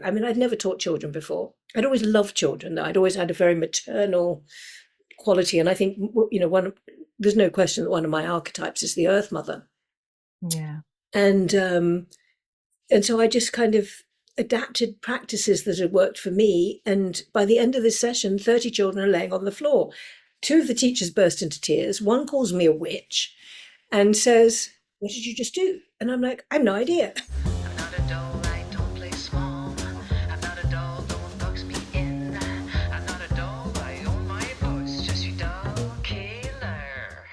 I mean, I'd never taught children before. I'd always loved children, though. I'd always had a very maternal quality. And I think, there's no question that one of my archetypes is the Earth Mother. Yeah. And so I just kind of adapted practices that had worked for me. And by the end of this session, 30 children are laying on the floor. Two of the teachers burst into tears. One calls me a witch and says, "What did you just do?" And I'm like, "I've no idea." I'm not a doll, I don't play small. I'm not a doll, no one bugs me in. I'm not a doll, I own my voice. Je suis doll killer.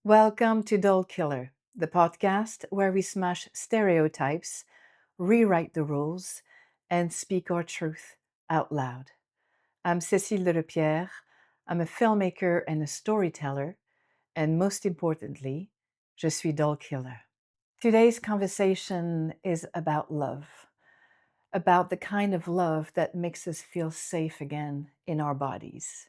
Welcome to Doll Killer, the podcast where we smash stereotypes, rewrite the rules, and speak our truth out loud. I'm Cécile Lepierre. I'm a filmmaker and a storyteller, and most importantly, je suis Doll Killer. Today's conversation is about love, about the kind of love that makes us feel safe again in our bodies.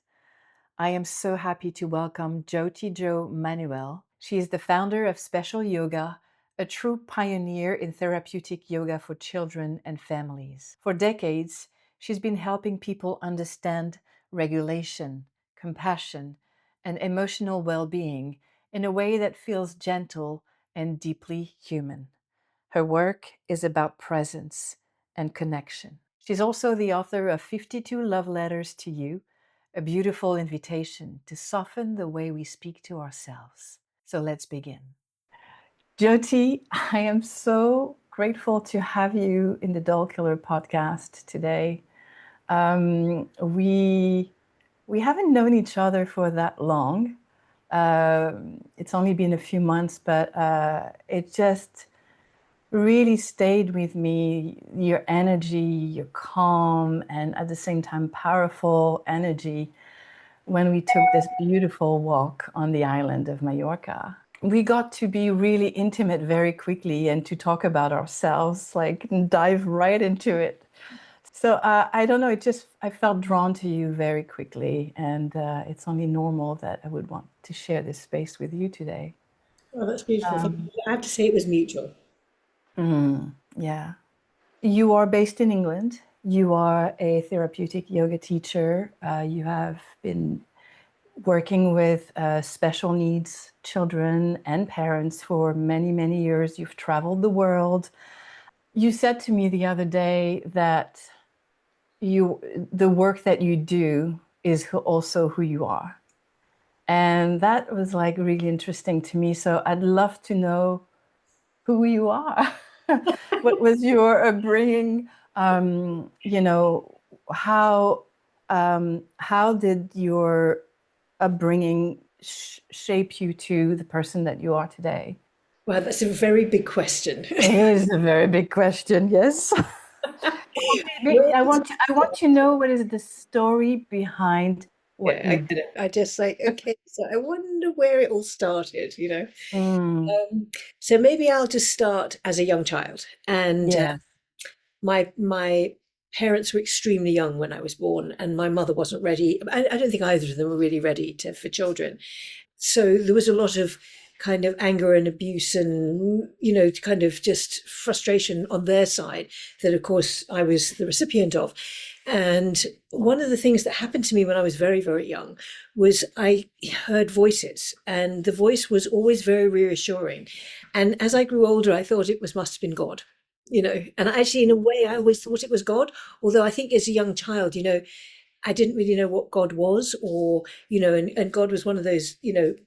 I am so happy to welcome Jyoti Jo Manuel. She is the founder of Special Yoga, a true pioneer in therapeutic yoga for children and families. For decades, she's been helping people understand regulation, compassion, and emotional well-being in a way that feels gentle and deeply human. Her work is about presence and connection. She's also the author of 52 Love Letters to You, a beautiful invitation to soften the way we speak to ourselves. So let's begin. Jyoti, I am so grateful to have you in the Doll Killer podcast today. We haven't known each other for that long. It's only been a few months, but it just really stayed with me. Your energy, your calm, and at the same time powerful energy when we took this beautiful walk on the island of Mallorca. We got to be really intimate very quickly and to talk about ourselves, like dive right into it. So I don't know, I felt drawn to you very quickly, and it's only normal that I would want to share this space with you today. Oh, that's beautiful. I have to say it was mutual. Yeah. You are based in England. You are a therapeutic yoga teacher. You have been working with special needs children and parents for many, many years. You've traveled the world. You said to me the other day that the work that you do is also who you are. And that was like really interesting to me. So I'd love to know who you are. What was your upbringing? How did your upbringing shape you to the person that you are today? Well, that's a very big question. It is a very big question, yes. Where I want to know what is the story behind what Yeah, I you get do. it. I just like, okay, so I wonder where it all started. Mm, So maybe I'll just start as a young child. And yes. my parents were extremely young when I was born, and my mother wasn't ready. I don't think either of them were really ready for children. So there was a lot of kind of anger and abuse and, kind of just frustration on their side that, of course, I was the recipient of. And one of the things that happened to me when I was very, very young was I heard voices, and the voice was always very reassuring. And as I grew older, I thought it must have been God. And actually, in a way, I always thought it was God. Although I think as a young child, I didn't really know what God was, or, and God was one of those,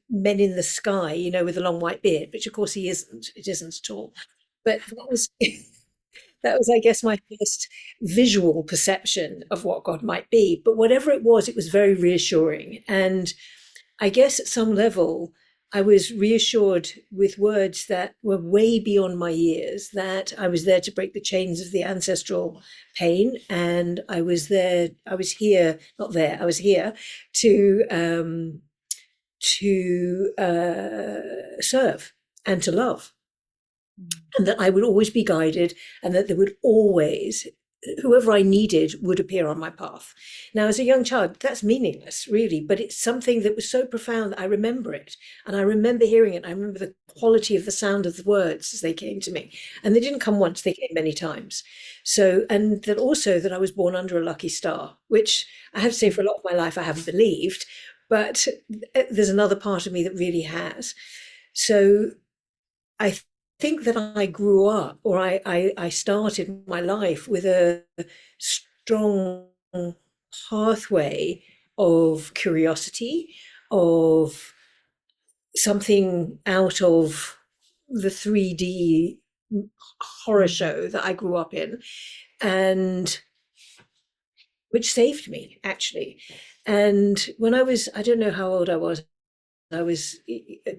men in the sky, with a long white beard, which of course he isn't. It isn't at all. But that was, I guess, my first visual perception of what God might be. But whatever it was very reassuring. And I guess at some level, I was reassured with words that were way beyond my years, that I was there to break the chains of the ancestral pain. And I was here, not there, I was here to serve and to love. And that I would always be guided, and that there would always whoever I needed would appear on my path. Now, as a young child, that's meaningless, really, but it's something that was so profound that I remember it. And I remember hearing it. I remember the quality of the sound of the words as they came to me. And they didn't come once, they came many times. So, and that also that I was born under a lucky star, which I have to say for a lot of my life I haven't believed, but there's another part of me that really has. So I think that I grew up, or I started my life with a strong pathway of curiosity, of something out of the 3D horror show that I grew up in, and which saved me actually. And when I don't know how old I was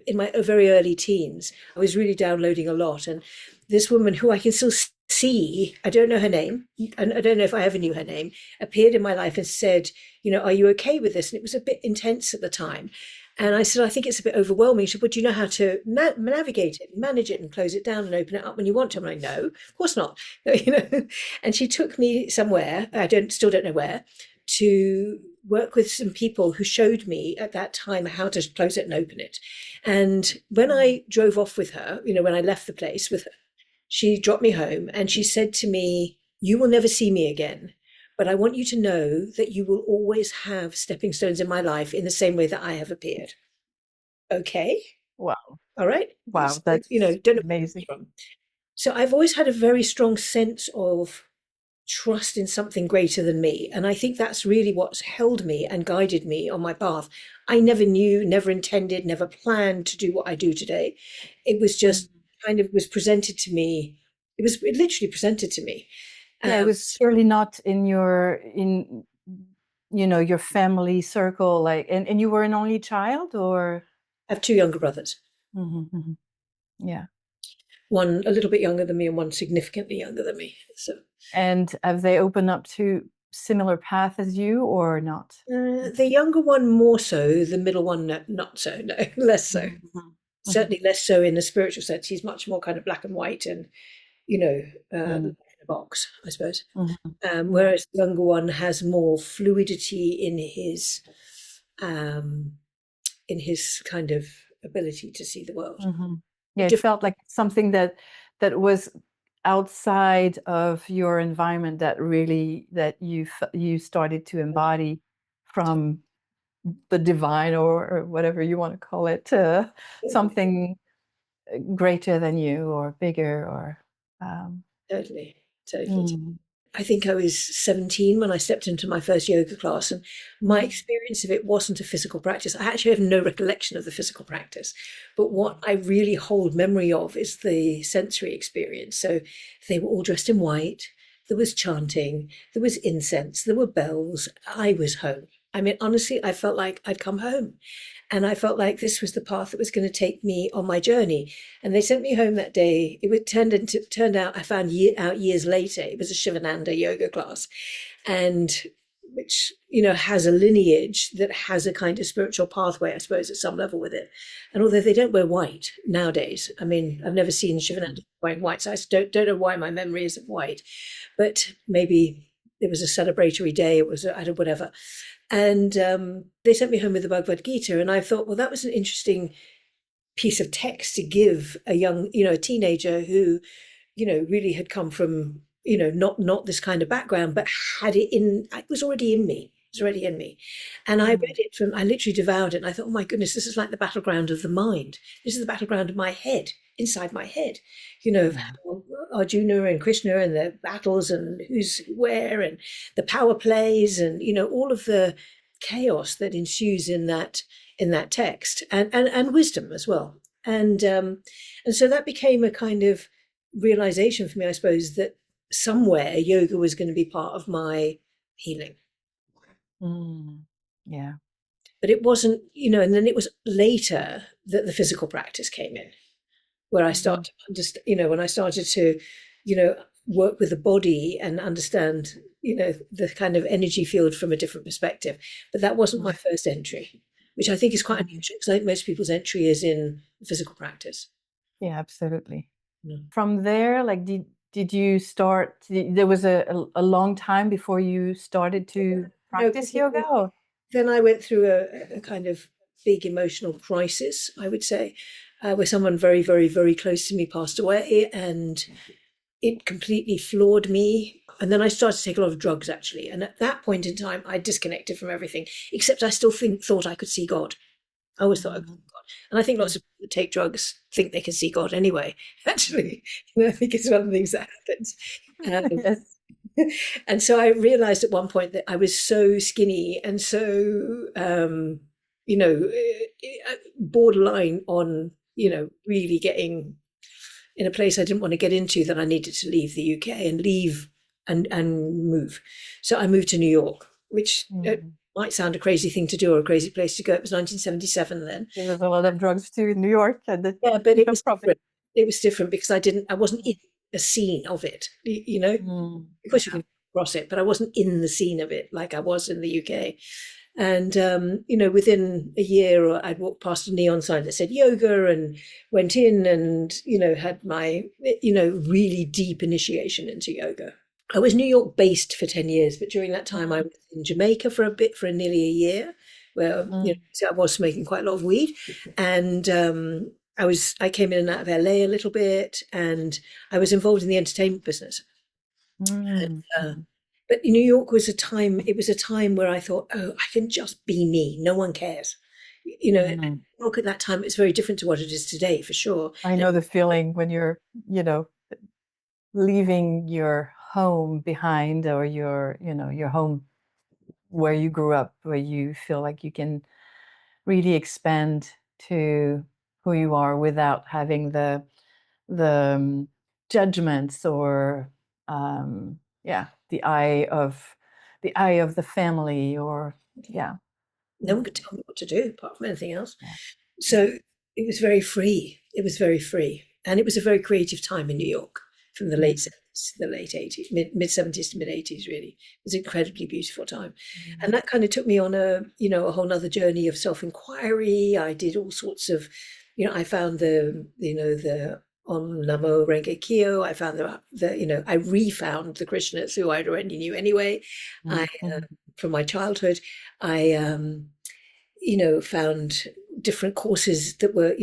in my very early teens. I was really downloading a lot. And this woman who I can still see, I don't know her name, and I don't know if I ever knew her name, appeared in my life and said, are you okay with this? And it was a bit intense at the time. And I said, I think it's a bit overwhelming. She said, but do you know how to navigate it, manage it, and close it down and open it up when you want to? I'm like, no, of course not. And she took me somewhere, still don't know where, to work with some people who showed me at that time how to close it and open it. And when I drove off with her, when I left the place with her, she dropped me home and she said to me, you will never see me again, but I want you to know that you will always have stepping stones in my life in the same way that I have appeared. Okay. Wow. All right. Wow. So, That's don't know amazing. So I've always had a very strong sense of trust in something greater than me. And I think that's really what's held me and guided me on my path. I never knew, never intended, never planned to do what I do today. It was just kind of was presented to me. It was literally presented to me. Yeah, it was surely not in your family circle, and you were an only child, or? I have two younger brothers. Yeah. One a little bit younger than me and one significantly younger than me. So. And have they opened up to similar path as you or not? The younger one more so, the middle one not so, no, less so. Certainly less so in the spiritual sense. He's much more kind of black and white and, in a box, I suppose. Whereas the younger one has more fluidity in his kind of ability to see the world. Yeah, it felt like something that was outside of your environment that you started to embody from the divine or whatever you want to call it, something greater than you or bigger or Totally. I think I was 17 when I stepped into my first yoga class, and my experience of it wasn't a physical practice. I actually have no recollection of the physical practice, but what I really hold memory of is the sensory experience. So they were all dressed in white. There was chanting, there was incense, there were bells. I was home. I mean, honestly, I felt like I'd come home. And I felt like this was the path that was going to take me on my journey. And they sent me home that day. It turned out, I found out years later, it was a Shivananda yoga class, and which, has a lineage that has a kind of spiritual pathway, I suppose, at some level with it. And although they don't wear white nowadays, I mean, I've never seen Shivananda wearing white, so I don't know why my memory is of white, but maybe it was a celebratory day, it was, I don't, whatever. And they sent me home with the Bhagavad Gita, and I thought, well, that was an interesting piece of text to give a young, a teenager who, really had come from, not this kind of background, but had it was already in me. It was already in me. And I read it I literally devoured it. And I thought, oh my goodness, this is like the battleground of the mind. This is the battleground of my head, inside my head, of Arjuna and Krishna and the battles and who's where and the power plays and, all of the chaos that ensues in that text and wisdom as well. And so that became a kind of realization for me, I suppose, that somewhere yoga was going to be part of my healing. Yeah. But it wasn't, and then it was later that the physical practice came in, where I started to understand, when I started to, work with the body and understand, the kind of energy field from a different perspective. But that wasn't my first entry, which I think is quite unusual, because I think most people's entry is in physical practice. Yeah, absolutely. From there, did you start? There was a long time before you started to practice yoga? Or? Then I went through a kind of big emotional crisis, I would say, where someone very, very, very close to me passed away, and it completely floored me. And then I started to take a lot of drugs, actually. And at that point in time, I disconnected from everything, except I still thought I could see God. I always thought I could see God. And I think lots of people that take drugs think they can see God anyway, actually. I think it's one of the things that happens. Yes. And so I realized at one point that I was so skinny and so, you know, borderline on, really getting in a place I didn't want to get into, that I needed to leave the UK and leave and move. So I moved to New York, which might sound a crazy thing to do or a crazy place to go. It was 1977 then. There was a lot of drugs too in New York. And Yeah, but it was different. It was different because I wasn't in a scene of it, Of course you can cross it, but I wasn't in the scene of it like I was in the UK. And, within a year, I'd walked past a neon sign that said yoga and went in and, had my, really deep initiation into yoga. I was New York based for 10 years, but during that time I was in Jamaica for nearly a year, where so I was smoking quite a lot of weed. And I came in and out of LA a little bit, and I was involved in the entertainment business. And, but New York was a time where I thought, oh, I can just be me. No one cares. New York at that time, it was very different to what it is today, for sure. I know the feeling when you're, leaving your home behind, or your home where you grew up, where you feel like you can really expand to who you are without having the judgments or the eye of the family, or no one could tell me what to do apart from anything else. So it was very free. It was very free, and it was a very creative time in New York, from the late 70s to the late 80s, mid 70s to mid 80s. Really, it was an incredibly beautiful time, and that kind of took me on a whole nother journey of self-inquiry. I did all sorts of, I found the on Namo Renge Kyo. I found I refound the Krishnas who I already knew anyway. From my childhood, I found different courses that were,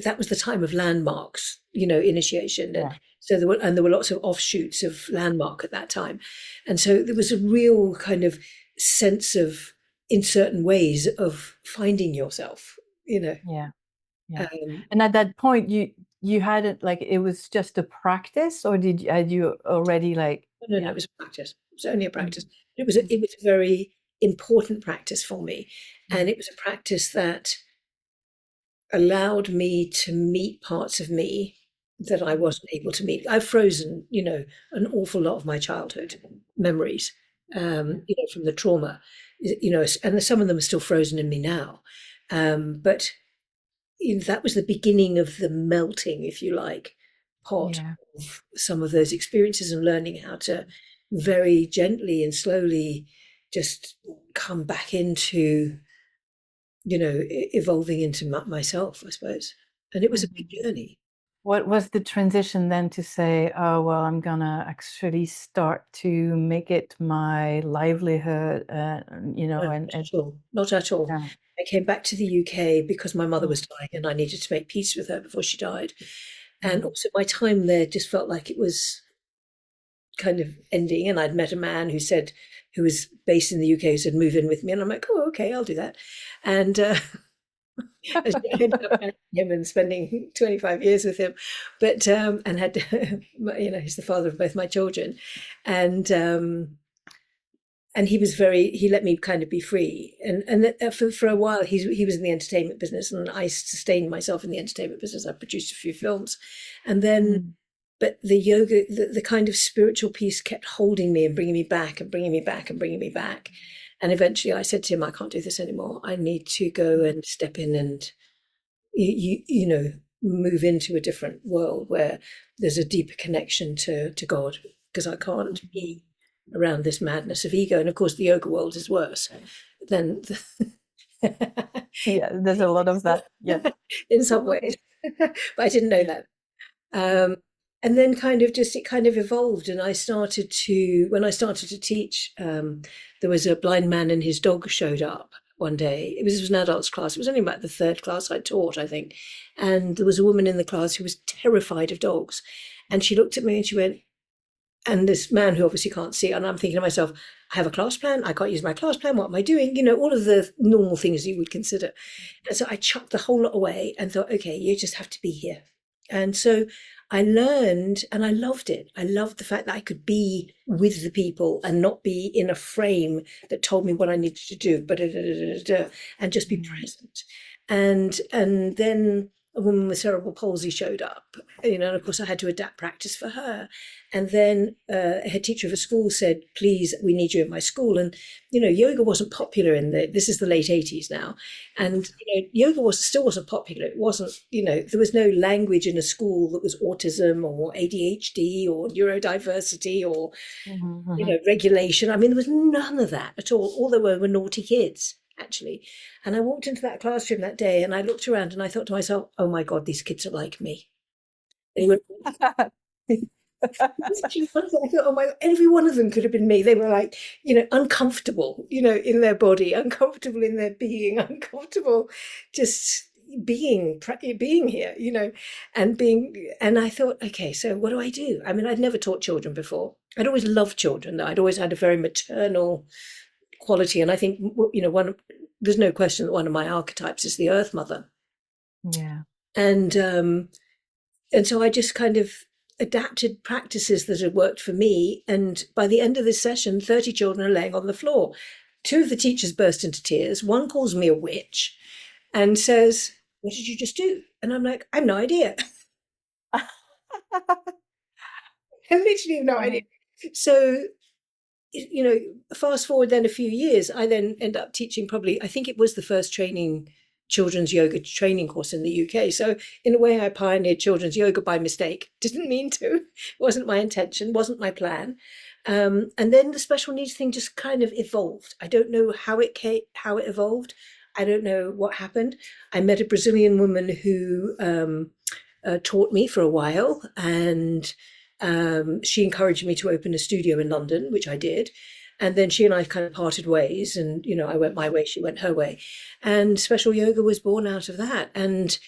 that was the time of landmarks, initiation. And so there were lots of offshoots of landmark at that time. And so there was a real kind of sense of, in certain ways, of finding yourself, Yeah. And at that point, you had it like it was just a practice, or had you already like? No, it was a practice. It was only a practice. It was a very important practice for me, and it was a practice that allowed me to meet parts of me that I wasn't able to meet. I've frozen, an awful lot of my childhood memories, from the trauma, and some of them are still frozen in me now, but. That was the beginning of the melting, if you like, pot of some of those experiences, and learning how to very gently and slowly just come back into, evolving into myself, I suppose. And it was a big journey. What was the transition then to say, oh, well, I'm going to actually start to make it my livelihood, Not at all. Yeah. I came back to the UK because my mother was dying and I needed to make peace with her before she died. And also my time there just felt like it was kind of ending. And I'd met a man who was based in the UK, who said, move in with me. And I'm like, oh, okay, I'll do that. And I ended up marrying him and spending 25 years with him, but and had, he's the father of both my children. And he let me kind of be free. And for a while, he was in the entertainment business, and I sustained myself in the entertainment business. I produced a few films. And then, but the yoga, the kind of spiritual piece kept holding me and bringing me back and bringing me back and bringing me back. And eventually I said to him, I can't do this anymore. I need to go and step in and, move into a different world where there's a deeper connection to God, because I can't be around this madness of ego. And of course the yoga world is worse than there's a lot of that, in some ways. But I didn't know that. and then kind of just it kind of evolved, and when I started to teach, there was a blind man and his dog showed up one day. It was an adults class. It was only about the third class I taught, I think, and there was a woman in the class who was terrified of dogs, and she looked at me and she went, and this man who obviously can't see, and I'm thinking to myself, I have a class plan, I can't use my class plan, what am I doing? All of the normal things you would consider. And so I chucked the whole lot away and thought, okay, you just have to be here. And so I learned, and I loved it. I loved the fact that I could be with the people and not be in a frame that told me what I needed to do, but and just be present. And then a woman with cerebral palsy showed up, and of course I had to adapt practice for her. And then a head teacher of a school said, please, we need you at my school. And, yoga wasn't popular this is the late 80s now. And, yoga still wasn't popular. It wasn't, there was no language in a school that was autism or ADHD or neurodiversity or, regulation. I mean, there was none of that at all. All there were naughty kids, actually. And I walked into that classroom that day and I looked around and I thought to myself, oh my God, these kids are like me. They were I thought, oh my God, every one of them could have been me. They were like, uncomfortable, in their body, uncomfortable in their being, uncomfortable just being here, and I thought, okay, so what do I do? I mean, I'd never taught children before. I'd always loved children, though. I'd always had a very maternal quality. And I think, there's no question that one of my archetypes is the Earth Mother. Yeah. And so I just kind of adapted practices that had worked for me. And by the end of this session, 30 children are laying on the floor. 2 of the teachers burst into tears. One calls me a witch and says, what did you just do? And I'm like, I have no idea. I literally have no idea. So, fast forward then a few years, I then end up teaching probably, I think it was the first children's yoga training course in the UK. So in a way, I pioneered children's yoga by mistake. Didn't mean to. It wasn't my intention, wasn't my plan. And then the special needs thing just kind of evolved. I don't know how it evolved. I don't know what happened. I met a Brazilian woman who taught me for a while, and she encouraged me to open a studio in London, which I did. And then she and I kind of parted ways, and, I went my way, she went her way. And special yoga was born out of that. And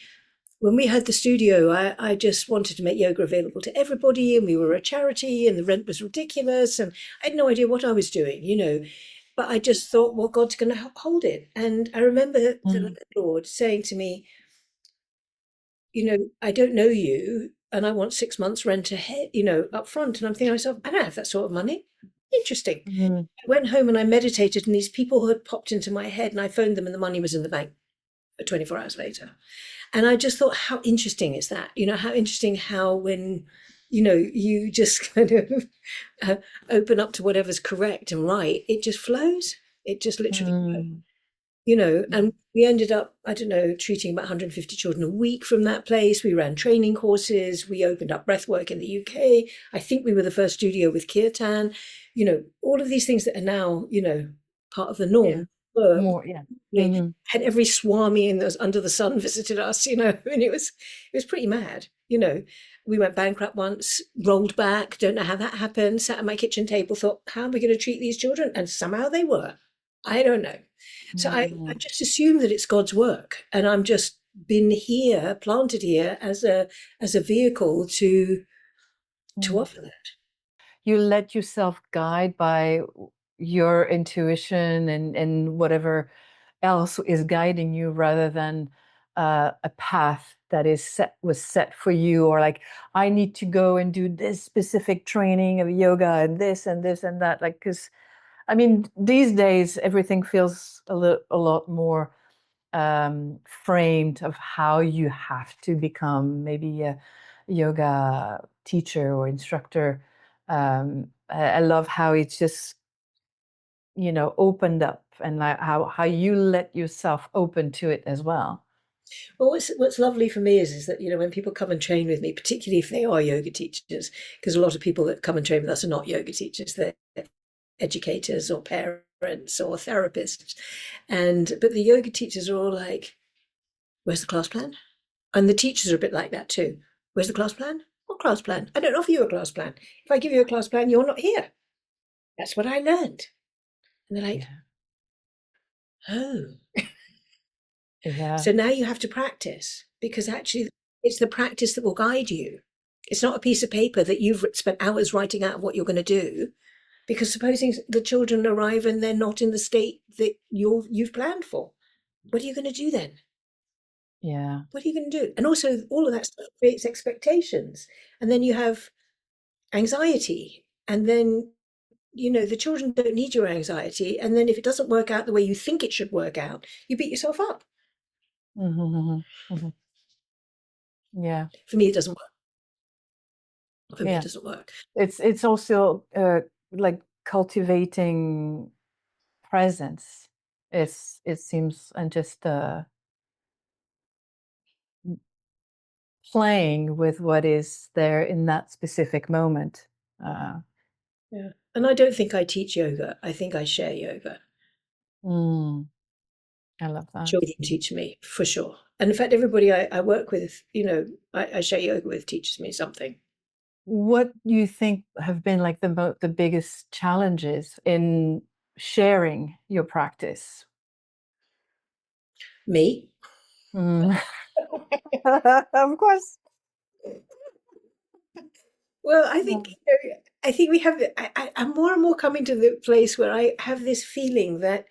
when we had the studio, I just wanted to make yoga available to everybody. And we were a charity and the rent was ridiculous. And I had no idea what I was doing, but I just thought, well, God's going to hold it. And I remember the Lord saying to me, I don't know you, and I want 6 months rent ahead, up front. And I'm thinking to myself, I don't have that sort of money. Interesting. I went home and I meditated, and these people had popped into my head, and I phoned them and the money was in the bank 24 hours later. And I just thought, how interesting is that? How interesting how when, you just kind of open up to whatever's correct and right, it just flows. It just literally flows. And we ended up, I don't know, treating about 150 children a week from that place. We ran training courses. We opened up breathwork in the UK. I think we were the first studio with kirtan. All of these things that are now, part of the norm. Yeah. More, yeah. Had every swami in those under the sun visited us, and it was pretty mad. We went bankrupt once, rolled back, don't know how that happened, sat at my kitchen table, thought, how are we going to treat these children? And somehow they were. I don't know. So I just assume that it's God's work, and I'm just been here, planted here as a vehicle to offer that. You let yourself guide by your intuition and whatever else is guiding you, rather than a path that was set for you, or like, I need to go and do this specific training of yoga and this and this and that. Like, because I mean, these days everything feels a lot more framed of how you have to become maybe a yoga teacher or instructor. I love how it's just, opened up, and like how you let yourself open to it as well. Well, what's lovely for me is that, when people come and train with me, particularly if they are yoga teachers, because a lot of people that come and train with us are not yoga teachers, they're educators or parents or therapists. But the yoga teachers are all like, where's the class plan? And the teachers are a bit like that too. Where's the class plan? What class plan? I don't offer you a class plan. If I give you a class plan, you're not here. That's what I learned. And they're like, Yeah. oh. Yeah. So now you have to practice, because actually it's the practice that will guide you. It's not a piece of paper that you've spent hours writing out what you're going to do. Because supposing the children arrive and they're not in the state that you've planned for, what are you going to do then? Yeah. What are you going to do? And also, all of that stuff creates expectations, and then you have anxiety, and then the children don't need your anxiety, and then if it doesn't work out the way you think it should work out, you beat yourself up. Mm-hmm. Mm-hmm. Yeah. For me, it doesn't work. For me, it Yeah. doesn't work. It's also like cultivating presence. It seems, and just playing with what is there in that specific moment. Yeah. And I don't think I teach yoga. I think I share yoga. Mm, I love that. Children teach me, for sure. And in fact, everybody I work with, I share yoga with, teaches me something. What do you think have been like the biggest challenges in sharing your practice? Me? Mm. Of course. Well, I Yeah. think I think we have. I'm more and more coming to the place where I have this feeling that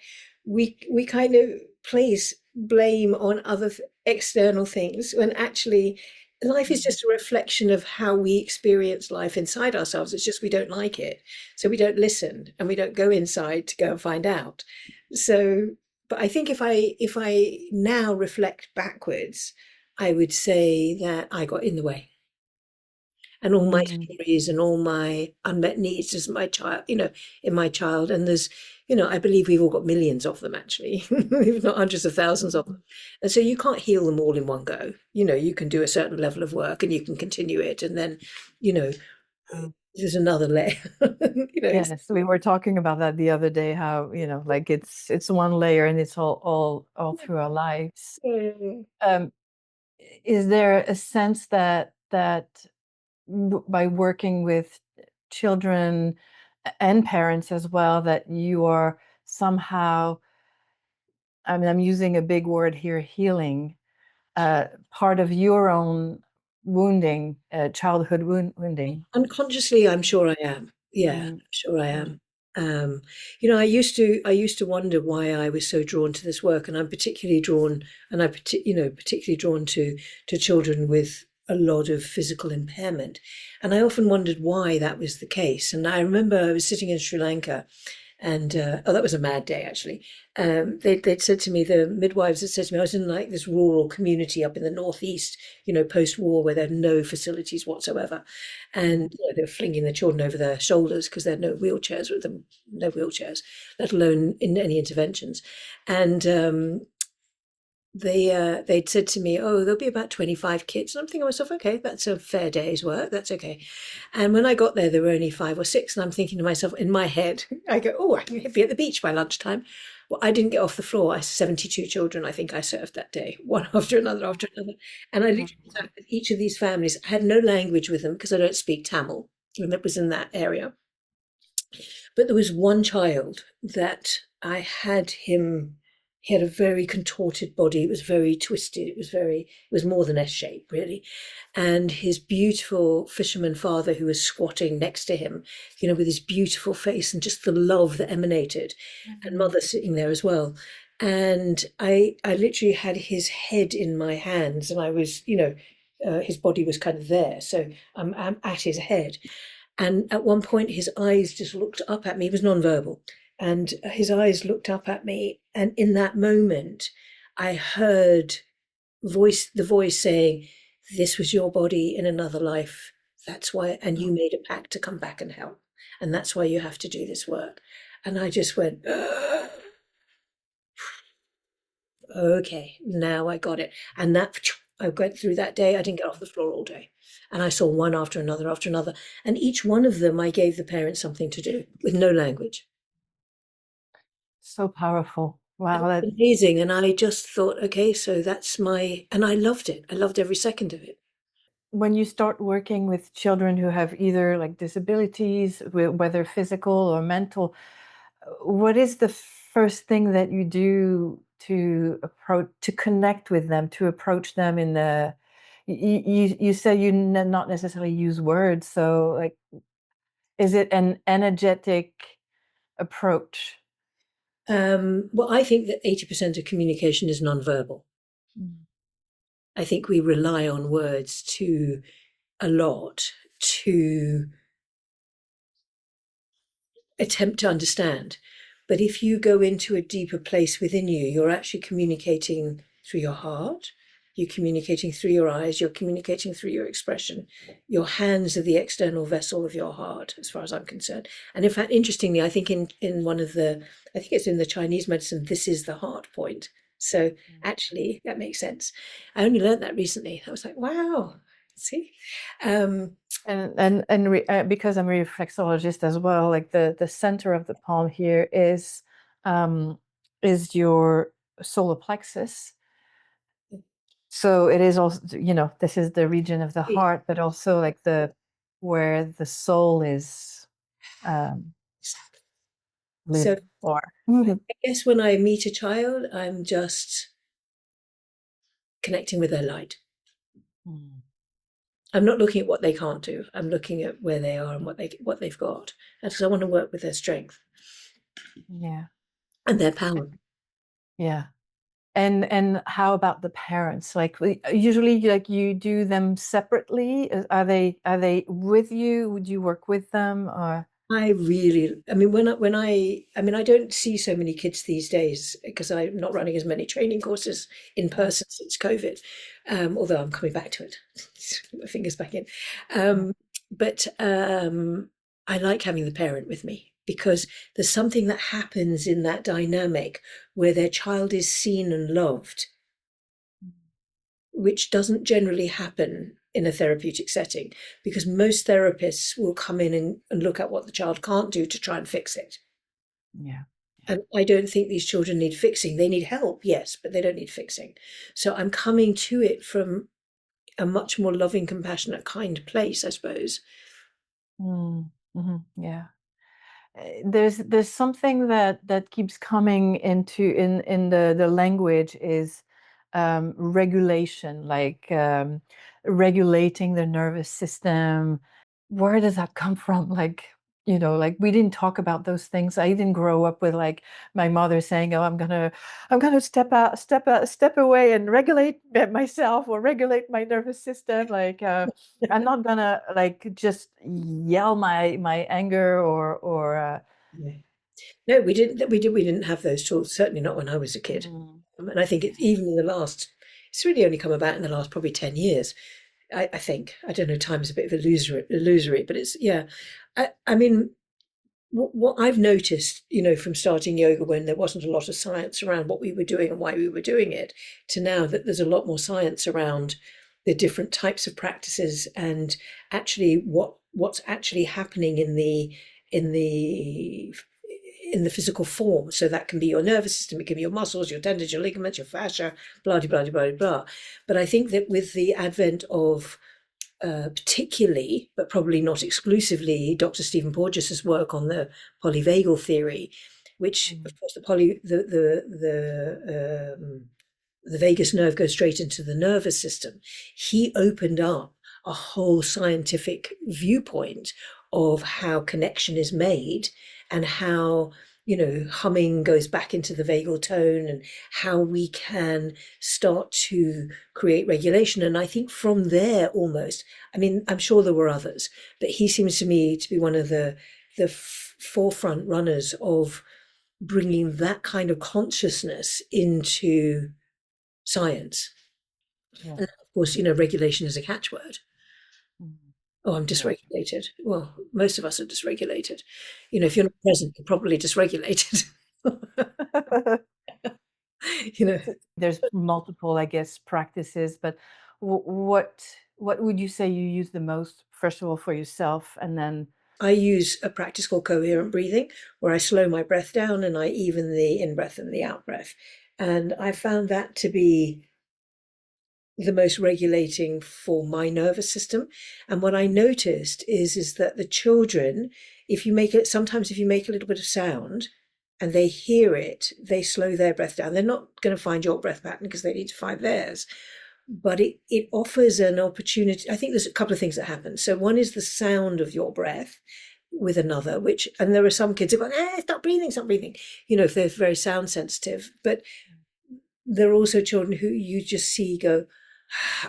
we kind of place blame on other external things, when actually life is just a reflection of how we experience life inside ourselves. It's just we don't like it, so we don't listen and we don't go inside to go and find out. So, but I think if I now reflect backwards, I would say that I got in the way, and all my Mm. stories and all my unmet needs as my child, in my child. And there's, I believe we've all got millions of them, actually, if not hundreds of thousands of them. And so you can't heal them all in one go. You can do a certain level of work and you can continue it. And then, you know, Mm. there's another layer, Yes, we were talking about that the other day, how, like it's one layer and it's all through our lives. Mm. Um, is there a sense that by working with children and parents as well, that you are somehow, I mean, I'm using a big word here, healing, part of your own wounding, childhood wounding? Unconsciously, I'm sure I am. Yeah, I'm Mm, sure I mm, am. I used to wonder why I was so drawn to this work, and I'm particularly drawn, and particularly drawn to children with a lot of physical impairment, and I often wondered why that was the case. And I remember I was sitting in Sri Lanka, and that was a mad day, actually. They'd said to me, the midwives had said to me, I was in like this rural community up in the northeast, post-war, where there are no facilities whatsoever. And they were flinging the children over their shoulders because there are no wheelchairs with them, no wheelchairs, let alone in any interventions. And they'd said to me, "Oh, there'll be about 25 kids." And I'm thinking to myself, okay, that's a fair day's work. That's okay. And when I got there were only 5 or 6, and I'm thinking to myself in my head, I go, "Oh, I can be at the beach by lunchtime." Well, I didn't get off the floor. I 72 children I think I served that day, one after another after another. And I literally sat with each of these families. I had no language with them because I don't speak Tamil, and it was in that area. But there was one child that I had him, he had a very contorted body. It was very twisted. It was more than S-shape, really. And his beautiful fisherman father, who was squatting next to him, with his beautiful face and just the love that emanated, and mm, mother sitting there as well. And I literally had his head in my hands, and I was, his body was kind of there. So I'm at his head. And at one point, his eyes just looked up at me. He was nonverbal. And his eyes looked up at me. And in that moment, I heard the voice saying, "This was your body in another life. That's why, and you made a pact to come back and help. And that's why you have to do this work." And I just went, okay, now I got it. And I went through that day. I didn't get off the floor all day. And I saw one after another after another. And each one of them, I gave the parents something to do with no language. so powerful. And Wow, it was amazing. And I just thought, okay, so that's and I loved it. I loved every second of it. when you start working with children who have either like disabilities, whether physical or mental, what is the first thing that you do to approach, to connect with them, to approach them in the, you say you not necessarily use words, so like, is it an energetic approach? Well, I think that 80% of communication is nonverbal. Mm. I think we rely on words to a lot to attempt to understand. But if you go into a deeper place within you, you're actually communicating through your heart, you're communicating through your eyes, you're communicating through your expression. Your hands are the external vessel of your heart, as far as I'm concerned. And in fact, interestingly, I think in one of the, I think it's in the Chinese medicine, this is the heart point. So actually, that makes sense. I only learned that recently. I was like, wow, see? Because I'm a reflexologist as well, like the center of the palm here um, is your solar plexus. So it is also, this is the region of the heart, but also like the where the soul is So living. Or I guess when I meet a child, I'm just connecting with their light. Mm. I'm not looking at what they can't do. I'm looking at where they are and what they've got. And because I want to work with their strength Yeah, and their power. yeah. And how about the parents? Like usually, like you do them separately. Are they with you? Would you work with them or? I mean, I don't see so many kids these days because I'm not running as many training courses in person since COVID. Although I'm coming back to it, my fingers back in. But I like having the parent with me because there's something that happens in that dynamic where their child is seen and loved, which doesn't generally happen in a therapeutic setting because most therapists will come in and look at what the child can't do to try and fix it. Yeah. And I don't think these children need fixing. They need help, yes, but they don't need fixing. So I'm coming to it from a much more loving, compassionate, kind place, I suppose. Mm-hmm. Yeah. There's something that keeps coming into in the language is regulation, like regulating the nervous system. Where does that come from? Like, like we didn't talk about those things. I didn't grow up with like my mother saying, "Oh, I'm gonna step away and regulate myself or regulate my nervous system." Like, I'm not gonna like just yell my anger or. Yeah. No, we didn't have those tools, certainly not when I was a kid. Mm, And I think it's even in the last, it's really only come about in the last probably 10 years. I think, I don't know, time's a bit of illusory, but it's, yeah. I mean, what I've noticed, from starting yoga when there wasn't a lot of science around what we were doing and why we were doing it, to now that there's a lot more science around the different types of practices and actually what's actually happening in the in the physical form. So that can be your nervous system, it can be your muscles, your tendons, your ligaments, your fascia, blah blah blah blah blah. But I think that with the advent of particularly, but probably not exclusively, Dr. Stephen Porges's work on the polyvagal theory, which, mm, of course, the vagus nerve goes straight into the nervous system. He opened up a whole scientific viewpoint of how connection is made and how humming goes back into the vagal tone and how we can start to create regulation. And I think from there almost, I mean, I'm sure there were others, but he seems to me to be one of the forefront runners of bringing that kind of consciousness into science. yeah. And of course, regulation is a catchword. Mm, Oh, I'm yeah. dysregulated. Well, most of us are dysregulated. If you're not present, you're probably dysregulated. you know, There's multiple, I guess, practices, but what would you say you use the most, first of all, for yourself, and then I use a practice called coherent breathing, where I slow my breath down and I even the in breath and the out breath. And I found that to be the most regulating for my nervous system. And what I noticed is that the children, if you make it, sometimes if you make a little bit of sound and they hear it, they slow their breath down. They're not going to find your breath pattern because they need to find theirs. But it offers an opportunity. I think there's a couple of things that happen. So one is the sound of your breath with another, which, and there are some kids who go, stop breathing, stop breathing, if they're very sound sensitive. But there are also children who you just see go.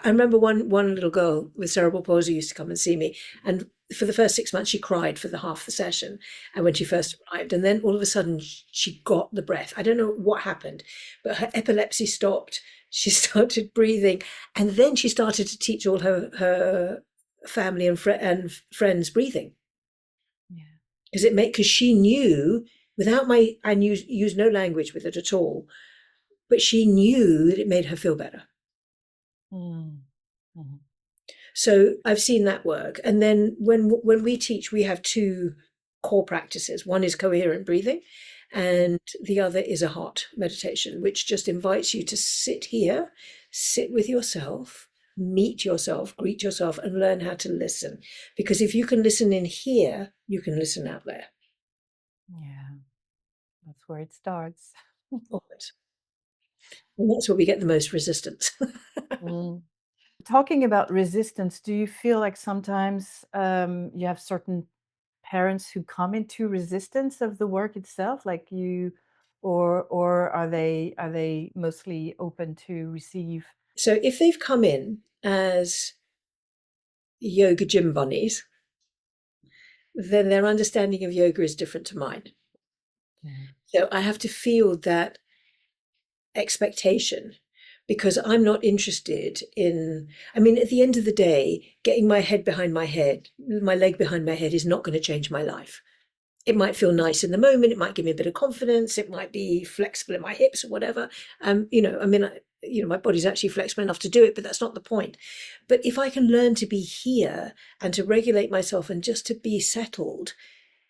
I remember one little girl with cerebral palsy used to come and see me, and for the first 6 months she cried for the half the session, and when she first arrived, and then all of a sudden she got the breath. I don't know what happened, but her epilepsy stopped. She started breathing, and then she started to teach all her family and friends breathing. Yeah. Because she knew without I used no language with it at all, but she knew that it made her feel better. Mm-hmm. So I've seen that work. And then when we teach, we have two core practices. One is coherent breathing, and the other is a heart meditation, which just invites you to sit here, sit with yourself, meet yourself, greet yourself, and learn how to listen. Because if you can listen in here, you can listen out there. Yeah, that's where it starts. Always. And that's where we get the most resistance. Mm. Talking about resistance, do you feel like sometimes you have certain parents who come into resistance of the work itself, like you, or are they mostly open to receive? So if they've come in as yoga gym bunnies, then their understanding of yoga is different to mine. Yeah. So I have to feel that expectation, because I'm not interested in, I mean, at the end of the day, getting my head behind my head, my leg behind my head is not going to change my life. It might feel nice in the moment. It might give me a bit of confidence. It might be flexible in my hips or whatever. My body's actually flexible enough to do it, but that's not the point. But if I can learn to be here and to regulate myself and just to be settled,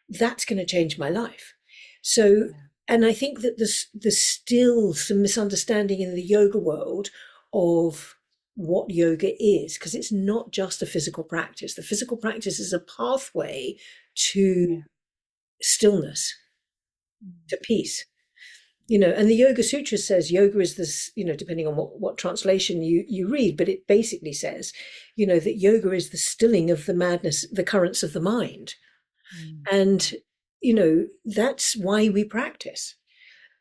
that's going to change my life. So, and I think that there's still some misunderstanding in the yoga world of what yoga is, because it's not just a physical practice. The physical practice is a pathway to stillness, to peace. And the Yoga Sutra says yoga is this, depending on what translation you read, but it basically says, that yoga is the stilling of the madness, the currents of the mind. And, that's why we practice,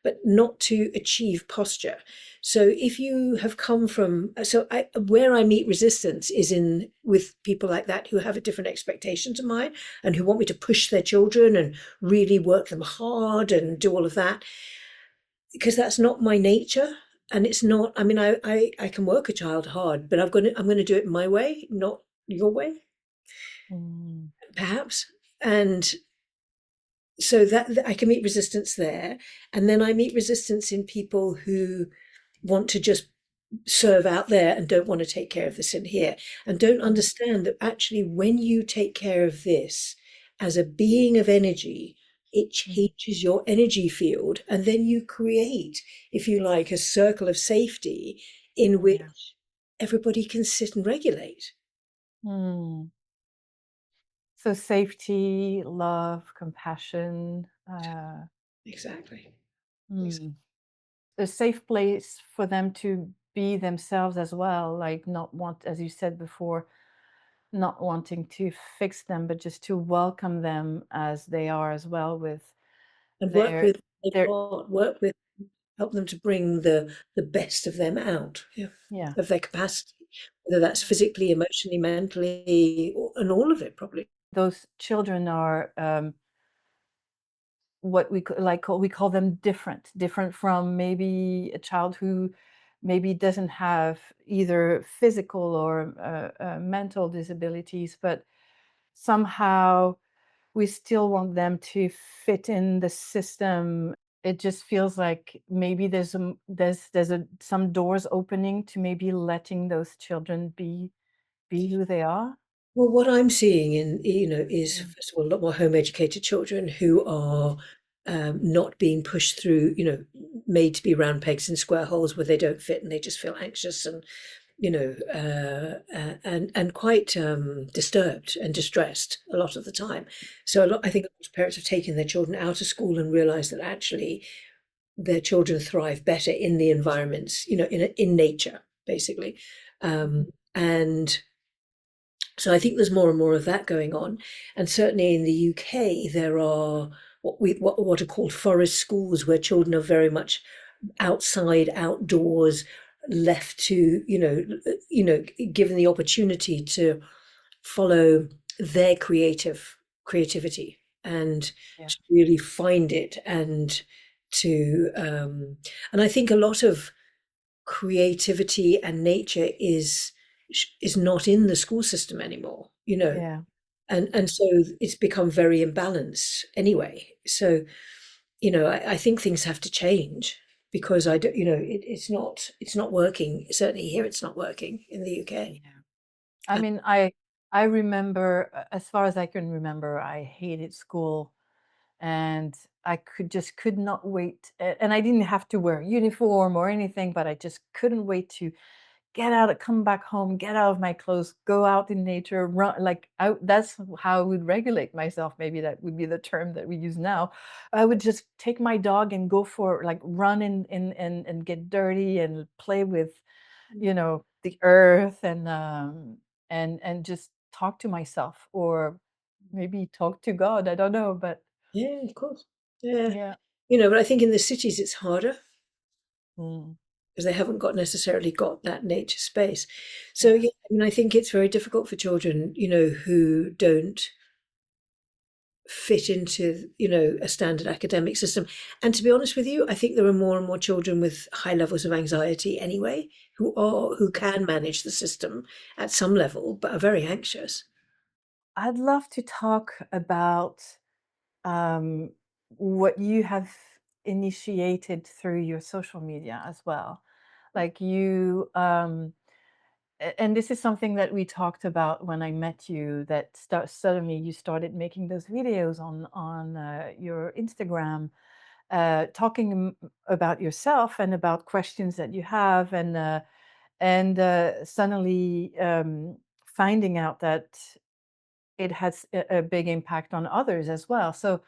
but not to achieve posture. So if you have come from, where I meet resistance is with people like that who have a different expectation to mine and who want me to push their children and really work them hard and do all of that, because that's not my nature. And it's not, I mean, I can work a child hard, but I'm going to do it my way, not your way, perhaps. And so that I can meet resistance there. And then I meet resistance in people who want to just serve out there and don't want to take care of this in here, and don't understand that actually when you take care of this as a being of energy, it changes your energy field, and then you create, if you like, a circle of safety in which everybody can sit and regulate. So safety, love, compassion. Exactly. A safe place for them to be themselves as well, like not want, as you said before, not wanting to fix them, but just to welcome them as they are as well, with And their help them to bring the best of them out, of their capacity, whether that's physically, emotionally, mentally, and all of it probably. Those children are what we call them different from maybe a child who maybe doesn't have either physical or mental disabilities, but somehow we still want them to fit in the system. It just feels like maybe some doors opening to maybe letting those children be who they are. Well, what I'm seeing is, first of all, a lot more home educated children who are not being pushed through, made to be round pegs in square holes where they don't fit and they just feel anxious and and quite disturbed and distressed a lot of the time. So I think a lot of parents have taken their children out of school and realized that actually their children thrive better in the environments, in nature, basically. And so I think there's more and more of that going on. And certainly in the UK, there are what are called forest schools, where children are very much outside, outdoors, left to, given the opportunity to follow their creativity and Yeah. to really find it, and to and I think a lot of creativity and nature is not in the school system anymore, Yeah. and so it's become very imbalanced anyway. So I think things have to change, because I don't, it's not working. Certainly here, it's not working in the UK. Yeah. I mean, I remember, as far as I can remember, I hated school, and I could not wait. And I didn't have to wear a uniform or anything, but I just couldn't wait to get out, come back home, get out of my clothes, go out in nature, run. Like that's how I would regulate myself. Maybe that would be the term that we use now. I would just take my dog and go for like run and get dirty and play with, the earth, and just talk to myself, or maybe talk to God. I don't know, but Yeah, of course. Yeah. yeah. But I think in the cities it's harder, Mm, because they haven't necessarily got that nature space. So yeah. yeah, I mean, I think it's very difficult for children, who don't fit into, a standard academic system. And to be honest with you, I think there are more and more children with high levels of anxiety anyway, who can manage the system at some level, but are very anxious. I'd love to talk about um, what you have initiated through your social media as well. Like you, and this is something that we talked about when I met you. That suddenly you started making those videos on your Instagram, talking about yourself and about questions that you have, and suddenly finding out that it has a big impact on others as well. So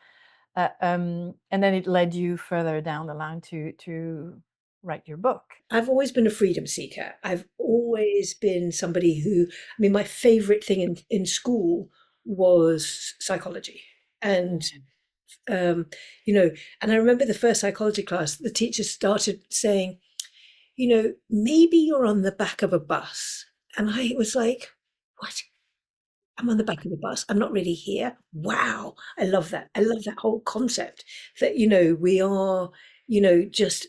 and then it led you further down the line to write your book. I've always been a freedom seeker. I've always been somebody who, I mean, my favorite thing in school was psychology. And, Mm. um, and I remember the first psychology class, the teacher started saying, maybe you're on the back of a bus. And I was like, what? I'm on the back of the bus. I'm not really here. Wow. I love that. I love that whole concept that, we are, just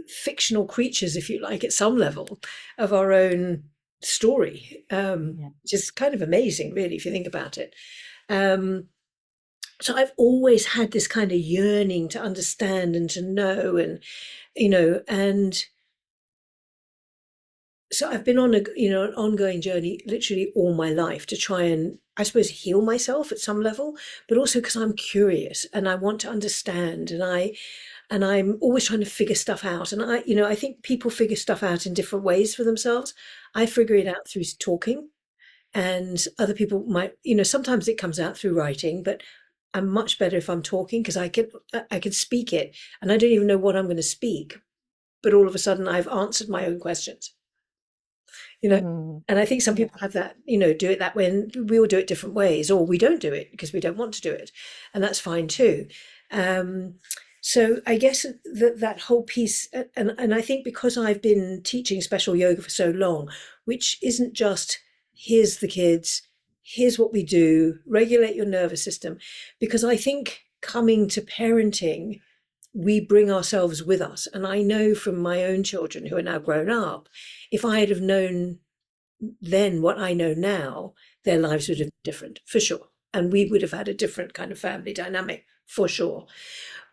fictional creatures, if you like, at some level of our own story, Yeah. which is kind of amazing, really, if you think about it. Um, so I've always had this kind of yearning to understand and to know, and so I've been on an ongoing journey literally all my life to try and, I suppose, heal myself at some level, but also because I'm curious and I want to understand, and I'm always trying to figure stuff out. And I think people figure stuff out in different ways for themselves. I figure it out through talking, and other people might, sometimes it comes out through writing, but I'm much better if I'm talking, because I can speak it, and I don't even know what I'm going to speak, but all of a sudden I've answered my own questions you know Mm. and I think some Yeah. people have that, do it that way, and we all do it different ways, or we don't do it because we don't want to do it, and that's fine too. So I guess that whole piece, and I think because I've been teaching special yoga for so long, which isn't just here's the kids, here's what we do, regulate your nervous system, because I think coming to parenting, we bring ourselves with us. And I know from my own children who are now grown up, if I had have known then what I know now, their lives would have been different, for sure. And we would have had a different kind of family dynamic, for sure.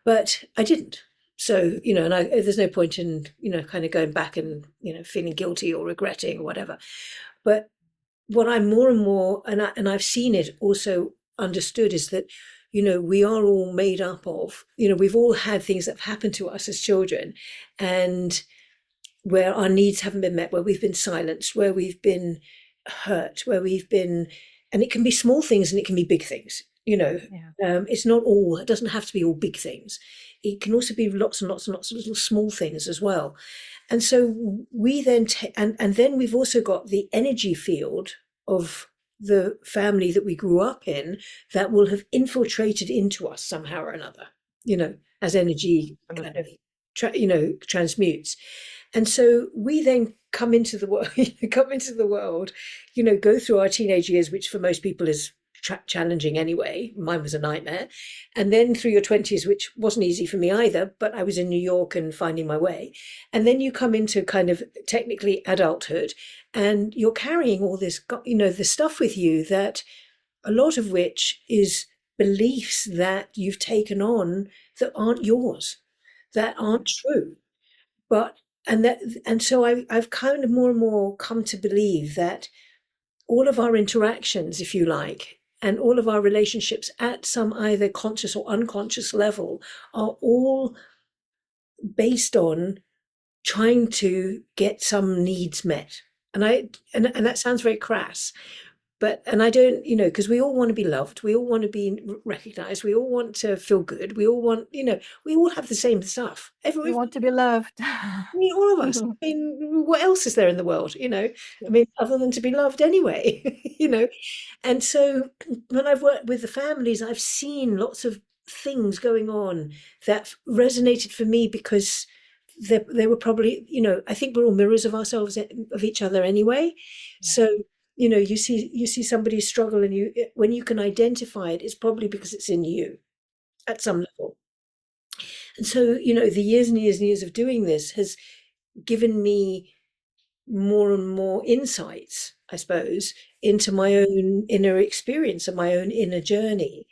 But I didn't. So, and there's no point in, kind of going back and, feeling guilty or regretting or whatever. But what I'm more and more, and I've seen it also understood, is that, we are all made up of, we've all had things that have happened to us as children. And where our needs haven't been met, where we've been silenced, where we've been hurt, where we've been, and it can be small things and it can be big things, you know. Yeah. It's not all, it doesn't have to be all big things. It can also be lots and lots and lots of little small things as well. And so we then, and then we've also got the energy field of the family that we grew up in that will have infiltrated into us somehow or another, you know, as energy kind of, Absolutely. transmutes. And so we then come into the world, come into the world, you know, go through our teenage years, which for most people is challenging anyway. Mine was a nightmare. And then through your 20s, which wasn't easy for me either, but I was in New York and finding my way. And then you come into kind of technically adulthood, and you're carrying all this, you know, the stuff with you, that a lot of which is beliefs that you've taken on that aren't yours, that aren't true. But and so I've kind of more and more come to believe that all of our interactions, if you like, and all of our relationships at some either conscious or unconscious level are all based on trying to get some needs met. And that sounds very crass, but and I don't, you know, because we all want to be loved, we all want to be recognized, we all want to feel good, we all want, you know, we all have the same stuff. We Every want to be loved. I mean, all of us. I mean, what else is there in the world, you know? I mean, other than to be loved anyway, you know? And so when I've worked with the families, I've seen lots of things going on that resonated for me because they were probably, you know, I think we're all mirrors of ourselves, of each other anyway. Yeah. So, you know, you see somebody's struggle, and when you can identify it, it's probably because it's in you at some level. And so, you know, the years and years and years of doing this has given me more and more insights, I suppose, into my own inner experience and my own inner journey.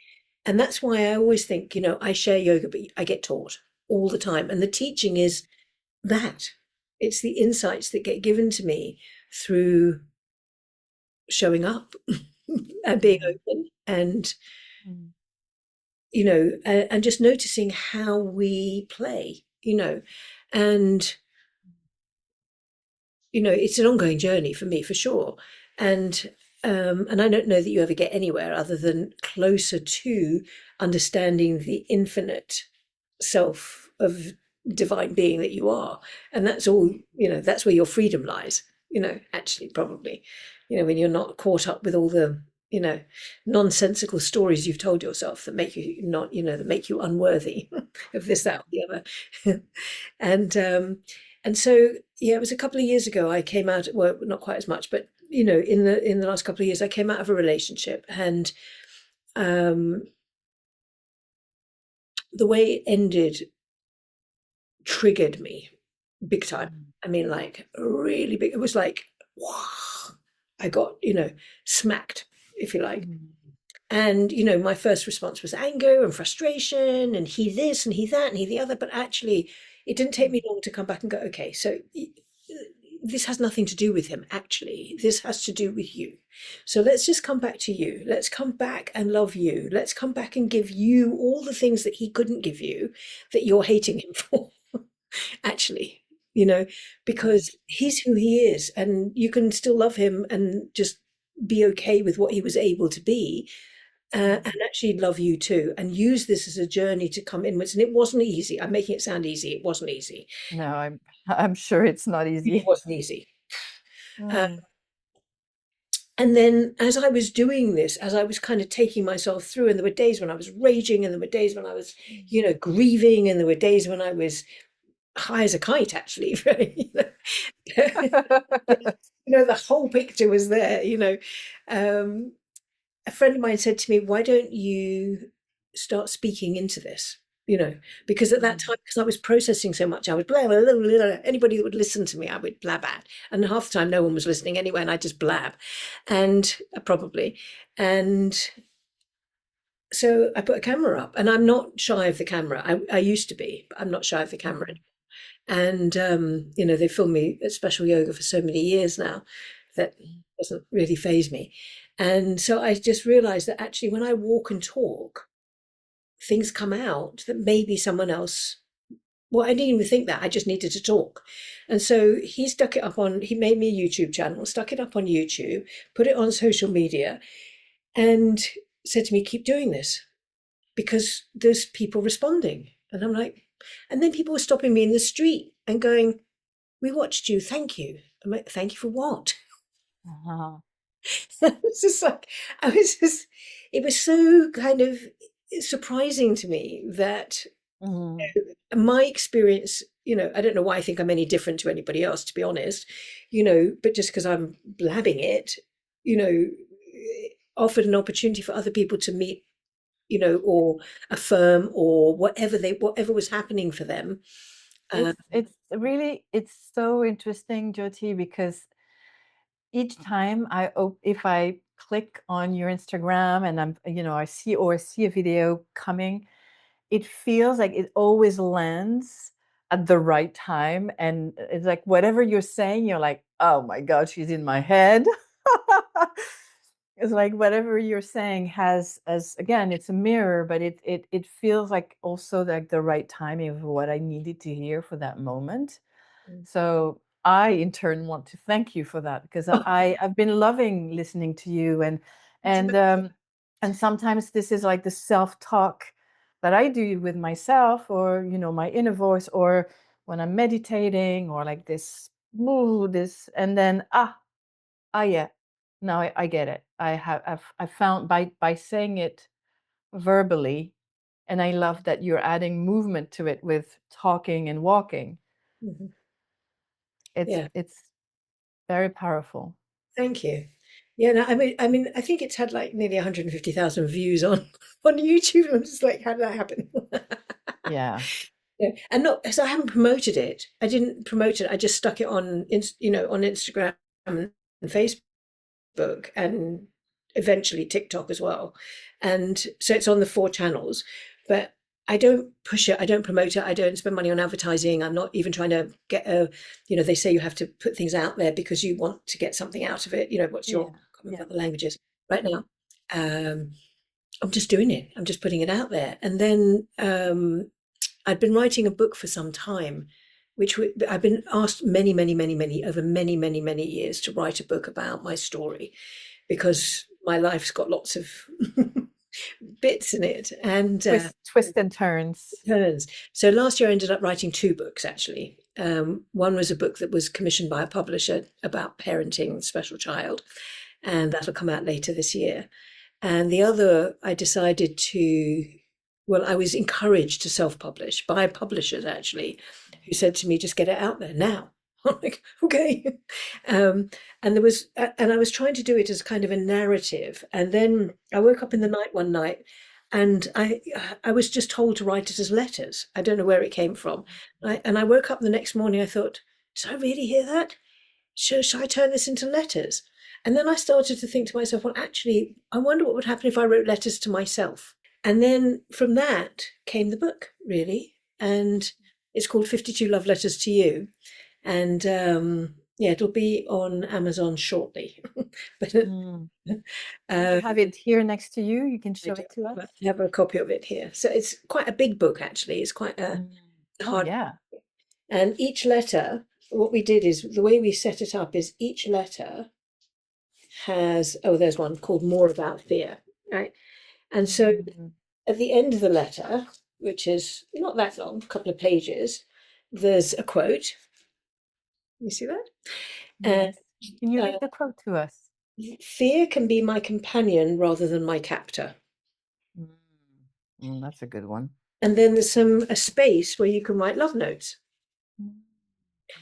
And that's why I always think, you know, I share yoga, but I get taught all the time. And the teaching is that it's the insights that get given to me through showing up and being open and, Mm. you know, and just noticing how we play, you know, and you know, it's an ongoing journey for me for sure. And I don't know that you ever get anywhere other than closer to understanding the infinite self of divine being that you are. And that's all, you know, that's where your freedom lies, you know, actually, probably, you know, when you're not caught up with all the, you know, nonsensical stories you've told yourself that make you not, you know, that make you unworthy of this, that, or the other. And so, yeah, it was a couple of years ago I came out, well, not quite as much, but you know, in the last couple of years, I came out of a relationship, and um, the way it ended triggered me big time. I mean, like really big. It was like, wow, I got, you know, smacked, if you like. Mm. And, you know, my first response was anger and frustration, and he this and he that and he the other. But actually, it didn't take me long to come back and go, okay, so this has nothing to do with him, actually. This has to do with you. So let's just come back to you. Let's come back and love you. Let's come back and give you all the things that he couldn't give you that you're hating him for, actually, you know, because he's who he is, and you can still love him and just be okay with what he was able to be, and actually love you too, and use this as a journey to come inwards. And it wasn't easy. I'm making it sound easy. It wasn't easy. No, I'm sure it's not It easy. wasn't easy. Uh, Mm. and then as I was doing this, as I was kind of taking myself through, and there were days when I was raging, and there were days when I was, you know, grieving, and there were days when I was high as a kite, actually. You know, the whole picture was there, you know. A friend of mine said to me, why don't you start speaking into this? You know, because at that time, because I was processing so much, I would blah, blah, blah, blah. Anybody that would listen to me, I would blab at. And half the time, no one was listening anyway, and I just blab. And probably. And so I put a camera up, and I'm not shy of the camera. I used to be, but I'm not shy of the camera. And, you know, they filmed me at Special Yoga for so many years now that doesn't really faze me. And so I just realized that actually when I walk and talk, things come out that maybe someone else well, I didn't even think that. I just needed to talk. And so he made me a YouTube channel, stuck it up on YouTube, put it on social media, and said to me, keep doing this because there's people responding. And I'm like, and then people were stopping me in the street and going, we watched you, thank you. I'm like, thank you for what? Uh-huh. It was just like, I was just, it was so kind of surprising to me that Mhm. my experience, I don't know why I think I'm any different to anybody else, to be honest, but just because I'm blabbing it, you know, offered an opportunity for other people to meet, or affirm or whatever was happening for them. Uh, It's so interesting, Jyoti, because each time if I click on your Instagram and I see a video coming, it feels like it always lands at the right time, and it's like whatever you're saying, you're like, oh my god, she's in my head. It's like whatever you're saying has, as again, it's a mirror, but it feels like also like the right timing of what I needed to hear for that moment. So I, in turn, want to thank you for that, because I've been loving listening to you, and um, and sometimes this is like the self-talk that I do with myself, or my inner voice, or when I'm meditating, or like this move, this, and then yeah, now I get it. I found by saying it verbally, and I love that you're adding movement to it with talking and walking. Mhm. It's Yeah, it's very powerful. thank you. Yeah, no, I mean, I think it's had like nearly 150,000 views on on YouTube. I'm just like, how did that happen? Yeah. Yeah, and not so I haven't promoted it. I didn't promote it. I just stuck it on, on Instagram and Facebook, and eventually TikTok as well. And so it's on the four channels, but I don't push it. I don't promote it. I don't spend money on advertising. I'm not even trying to get they say you have to put things out there because you want to get something out of it. What's your, Yeah. I can't remember Yeah. what the language is right now. Um, I'm just doing it. I'm just putting it out there. And then I'd been writing a book for some time, I've been asked many, many, many, many, over many, many, many years to write a book about my story because my life's got lots of bits in it and Twist and turns. turns. So last year I ended up writing two books actually. One was a book that was commissioned by a publisher about parenting a special child, and that'll come out later this year. And the other, I decided to, well, I was encouraged to self-publish by publishers actually, who said to me, just get it out there now. I'm like, okay. Um, and I was trying to do it as kind of a narrative. And then I woke up in the night one night and I was just told to write it as letters. I don't know where it came from. And I woke up the next morning, I thought, did I really hear that? Should I turn this into letters? And then I started to think to myself, well, actually, I wonder what would happen if I wrote letters to myself. And then from that came the book, really. And it's called 52 Love Letters to You. And yeah, it'll be on Amazon shortly. But Mm. You uh, have it here next to you. You can I show do it to us. have a copy of it here. So it's quite a big book, actually. It's quite a Mm. Oh hard. yeah. And each letter, what we did is the way we set it up is each letter has, oh, there's one called More About Fear, right? And so Mm. at the end of the letter, which is not that long, a couple of pages, there's a quote. You see that? And Yes. Can you uh, read the quote to us? fear can be my companion rather than my captor. Mm. That's a good one. And then there's a space where you can write love notes. Mm.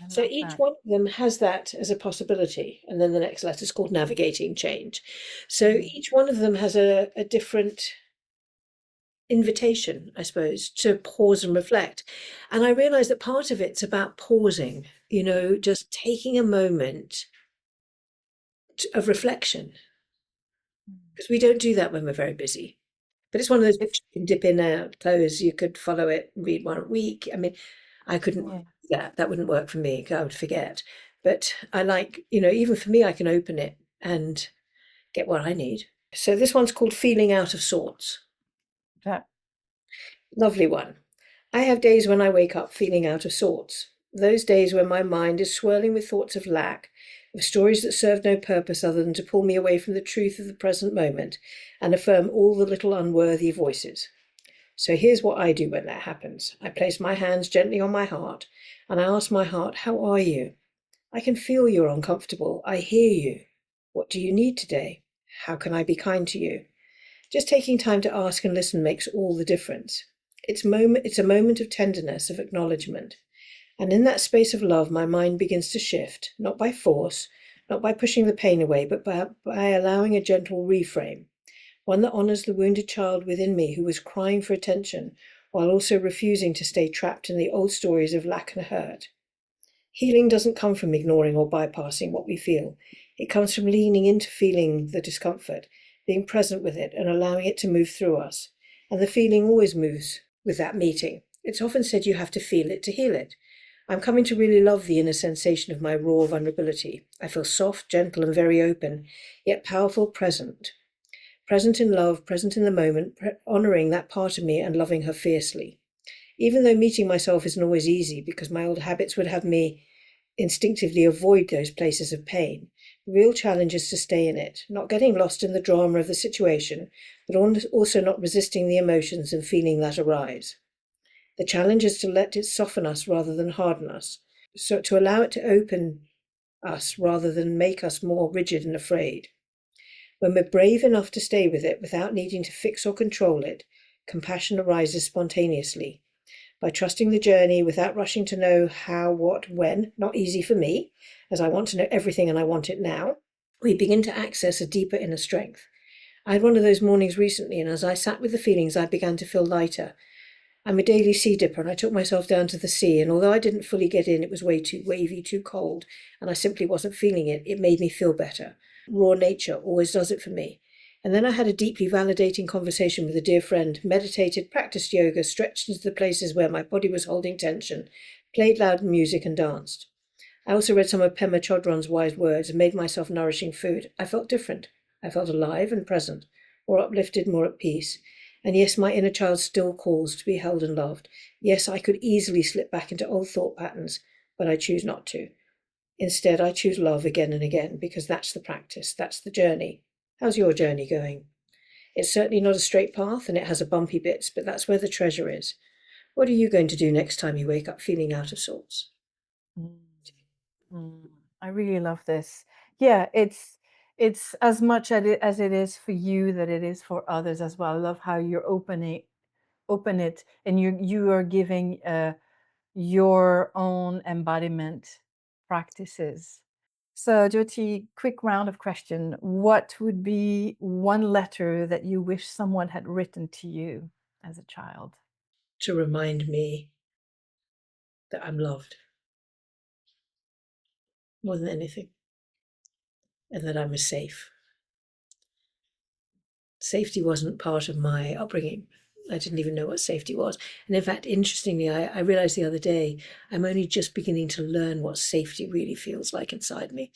I So love each that. one of them has that as a possibility. And then the next letter is called Navigating Change. So Mm. each one of them has a different invitation, I suppose, to pause and reflect. And I realized that part of it's about pausing, just taking a moment of reflection, Mm. because we don't do that when we're very busy. But it's one of those It's books you can dip in out, close, you could follow it, read one a week. I mean, I couldn't yeah. do that. That wouldn't work for me 'cause I would forget. But I like, even for me, I can open it and get what I need. So this one's called Feeling Out of Sorts. That. Lovely one. I have days when I wake up feeling out of sorts. Those days when my mind is swirling with thoughts of lack, of stories that serve no purpose other than to pull me away from the truth of the present moment and affirm all the little unworthy voices. So here's what I do when that happens. I place my hands gently on my heart and I ask my heart, how are you? I can feel you're uncomfortable. I hear you. What do you need today? How can I be kind to you? Just taking time to ask and listen makes all the difference. It's a moment of tenderness, of acknowledgement. And in that space of love, my mind begins to shift, not by force, not by pushing the pain away, but by allowing a gentle reframe, one that honors the wounded child within me who was crying for attention, while also refusing to stay trapped in the old stories of lack and hurt. Healing doesn't come from ignoring or bypassing what we feel. It comes from leaning into feeling the discomfort, being present with it, and allowing it to move through us. And the feeling always moves with that meeting. It's often said you have to feel it to heal it. I'm coming to really love the inner sensation of my raw vulnerability. I feel soft, gentle, and very open, yet powerful, present. Present in love, present in the moment, honoring that part of me and loving her fiercely. Even though meeting myself isn't always easy because my old habits would have me instinctively avoid those places of pain, the real challenge is to stay in it, not getting lost in the drama of the situation, but also not resisting the emotions and feeling that arise. The challenge is to let it soften us rather than harden us, so to allow it to open us rather than make us more rigid and afraid. When we're brave enough to stay with it without needing to fix or control it, compassion arises spontaneously. By trusting the journey without rushing to know how, what, when, not easy for me, as I want to know everything and I want it now, we begin to access a deeper inner strength. I had one of those mornings recently, and as I sat with the feelings, I began to feel lighter. I'm a daily sea dipper, and I took myself down to the sea, and although I didn't fully get in, it was way too wavy, too cold, and I simply wasn't feeling it. It made me feel better. Raw nature always does it for me. And then I had a deeply validating conversation with a dear friend, meditated, practiced yoga, stretched into the places where my body was holding tension, played loud music and danced. I also read some of Pema Chodron's wise words and made myself nourishing food. I felt different. I felt alive and present, more uplifted, more at peace. And yes, my inner child still calls to be held and loved. Yes, I could easily slip back into old thought patterns, but I choose not to. Instead, I choose love again and again because that's the practice, that's the journey. How's your journey going? It's certainly not a straight path and it has a bumpy bits, but that's where the treasure is. What are you going to do next time you wake up feeling out of sorts? Mm. I really love this. Yeah, it's as much as it is for you that it is for others as well. I love how you're open it, and you are giving your own embodiment practices. So, Jyoti, quick round of question. What would be one letter that you wish someone had written to you as a child? To remind me that I'm loved more than anything and that I was safe. Safety wasn't part of my upbringing. I didn't even know what safety was. And in fact, interestingly, I realized the other day, I'm only just beginning to learn what safety really feels like inside me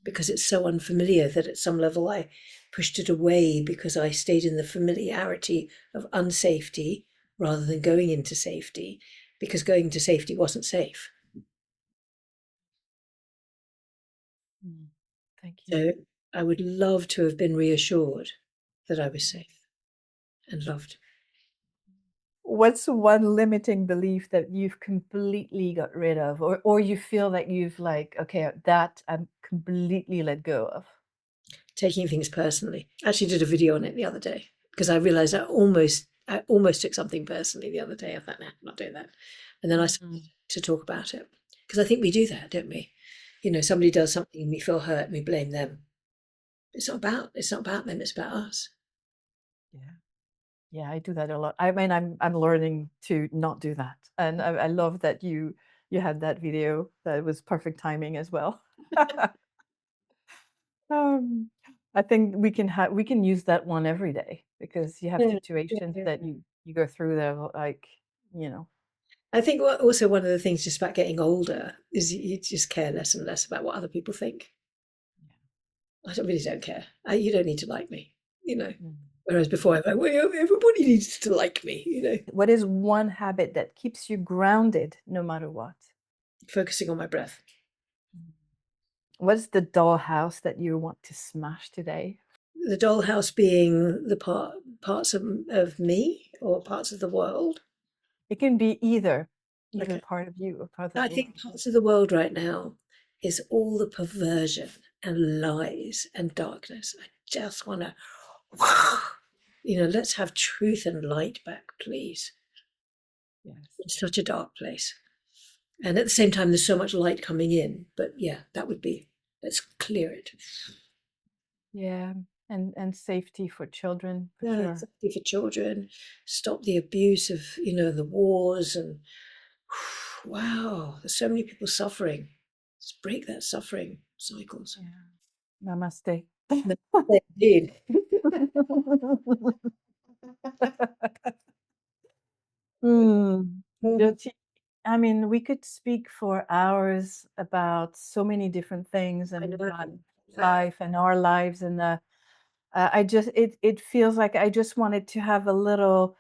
because it's so unfamiliar that at some level I pushed it away because I stayed in the familiarity of unsafety rather than going into safety because going to safety wasn't safe. Thank you. So I would love to have been reassured that I was safe and loved. What's one limiting belief that you've completely got rid of, or you feel that you've like, okay, that I'm completely let go of? Taking things personally. I actually did a video on it the other day because I realized I almost took something personally the other day. I thought, nah, I'm not doing that. And then I started to talk about it because I think we do that, don't we? You know, somebody does something and we feel hurt and we blame them. It's not about them, it's about us. Yeah. Yeah, I do that a lot. I mean, I'm learning to not do that, and I love that you had that video. That was perfect timing as well. um, I think we can use that one every day because you have Yeah, situations yeah. that you go through that are like, you know. I think also one of the things just about getting older is you just care less and less about what other people think. I really don't care. You don't need to like me, you know. Mm. Whereas before, I'm like, well, everybody needs to like me, you know. What is one habit that keeps you grounded no matter what? Focusing on my breath. What's the dollhouse that you want to smash today? The dollhouse being the parts of me or parts of the world. It can be either Okay. part of you or part of I the think world. parts of the world right now is all the perversion and lies and darkness. I just want to, let's have truth and light back, please. Yes. It's such a dark place. And at the same time, there's so much light coming in. But yeah, that would be, let's clear it. Yeah, and safety for children, for Yeah, sure. safety for children, stop the abuse of, the wars and wow, there's so many people suffering. Let's break that suffering cycles. Yeah. Namaste. Indeed. Jyoti, I mean, we could speak for hours about so many different things I and know. about life and our lives, and I just it feels like I just wanted to have a little,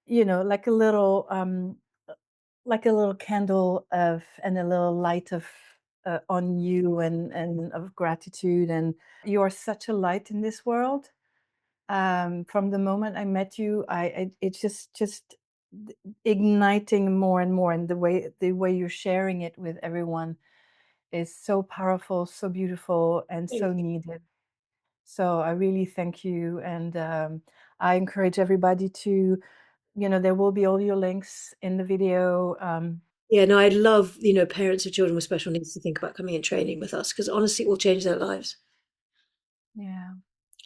like a little candle of and a little light of on you and of gratitude, and you are such a light in this world. From the moment I met you, it's just igniting more and more, and the way you're sharing it with everyone is so powerful, so beautiful, and so needed. So I really thank you, and I encourage everybody to, there will be all your links in the video. Yeah, no, I'd love, parents of children with special needs to think about coming and training with us because honestly, it will change their lives. Yeah,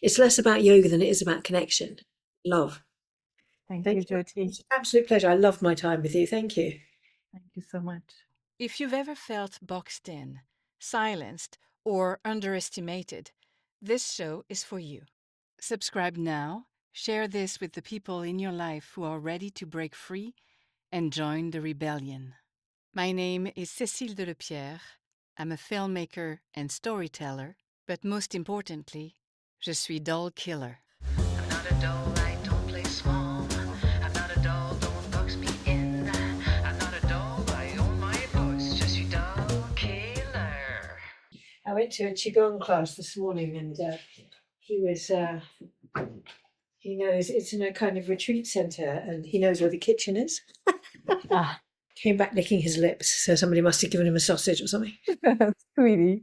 It's less about yoga than it is about connection, love. thank you, Thank you. Jyoti. It's an absolute pleasure. I loved my time with you. Thank you. Thank you so much. If you've ever felt boxed in, silenced, or underestimated, this show is for you. Subscribe now, share this with the people in your life who are ready to break free and join the rebellion. My name is Cécile Delepierre. I'm a filmmaker and storyteller, but most importantly, je suis doll killer. I'm not a doll, I don't play small. I'm not a doll, don't box me in. I'm not a doll, I own my voice. Je suis doll killer. I went to a Qigong class this morning and he was, he knows it's in a kind of retreat center and he knows where the kitchen is. Ah, Came back licking his lips, so somebody must have given him a sausage or something. sweetie.